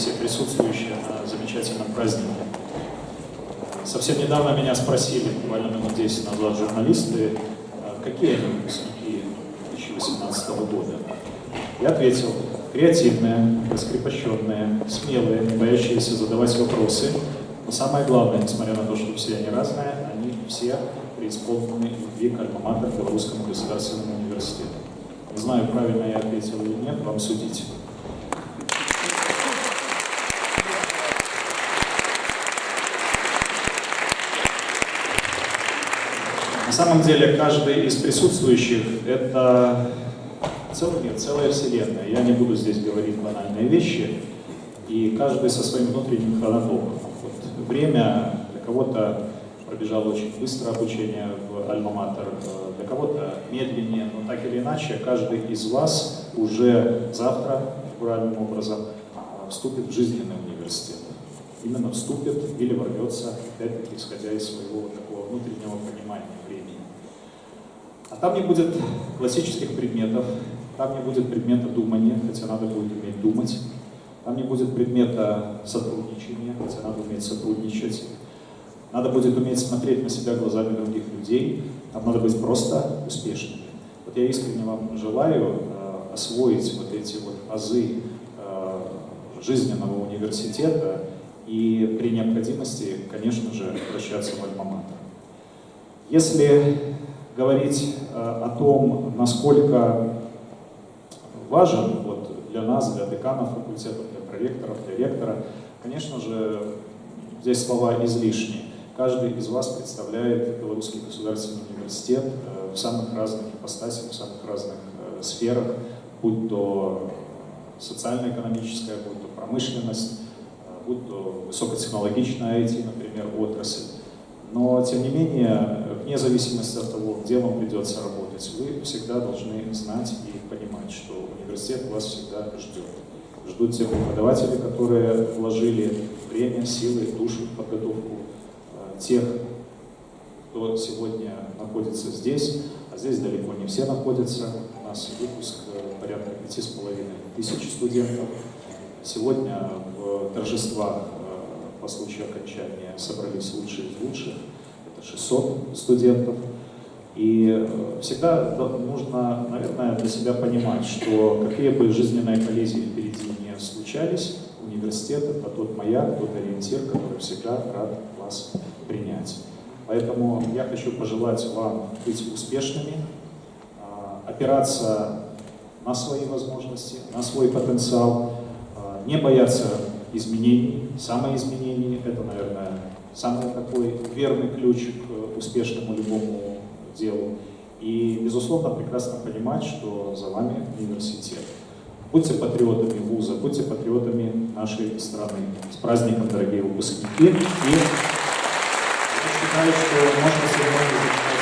все присутствующие на замечательном празднике. Совсем недавно меня спросили, буквально минут 10 назад, журналисты, какие они выпускники 2018 года. Я ответил: креативные, раскрепощенные, смелые, не боящиеся задавать вопросы. Но самое главное, несмотря на то, что все они разные, они все преисполнены любви к альма-матер Белорусскому государственному университету. Не знаю, правильно я ответил или нет, вам судить. На самом деле, каждый из присутствующих — это целый мир, целая вселенная. Я не буду здесь говорить банальные вещи, и каждый со своим внутренним хронотопом. Вот время для кого-то пробежало очень быстро обучение в альма-матер, для кого-то медленнее, но так или иначе, каждый из вас уже завтра, фигуральным образом, вступит в жизненный университет. Именно вступит или ворвется, опять-таки, исходя из своего такого внутреннего понимания времени. А там не будет классических предметов, там не будет предмета думания, хотя надо будет уметь думать, там не будет предмета сотрудничания, хотя надо уметь сотрудничать. Надо будет уметь смотреть на себя глазами других людей, там надо быть просто успешными. Вот я искренне вам желаю освоить вот эти вот азы жизненного университета и при необходимости, конечно же, обращаться в альма-матер. Если говорить о том, насколько важен вот для нас, для деканов факультетов, для проректоров, для ректора, конечно же, здесь слова излишни. Каждый из вас представляет Белорусский государственный университет в самых разных ипостасях, в самых разных сферах, будь то социально-экономическая, будь то промышленность, будь то высокотехнологичная IT, например, отрасль. Но, тем не менее, вне зависимости от того, где вам придется работать, вы всегда должны знать и понимать, что университет вас всегда ждет. Ждут те преподаватели, которые вложили время, силы, душу в подготовку тех, кто сегодня находится здесь, а здесь далеко не все находятся. У нас выпуск порядка 5500 студентов. Сегодня в торжествах по случаю окончания собрались лучшие из лучших. Это 600 студентов. И всегда нужно, наверное, для себя понимать, что какие бы жизненные коллизии впереди не случались, университет — это тот маяк, тот ориентир, который всегда рад вас принять. Поэтому я хочу пожелать вам быть успешными, опираться на свои возможности, на свой потенциал, не бояться изменений, самоизменений. Это, наверное, самый такой верный ключ к успешному любому делу. И, безусловно, прекрасно понимать, что за вами университет. Будьте патриотами вуза, будьте патриотами нашей страны. С праздником, дорогие выпускники! И я считаю, что можно сегодня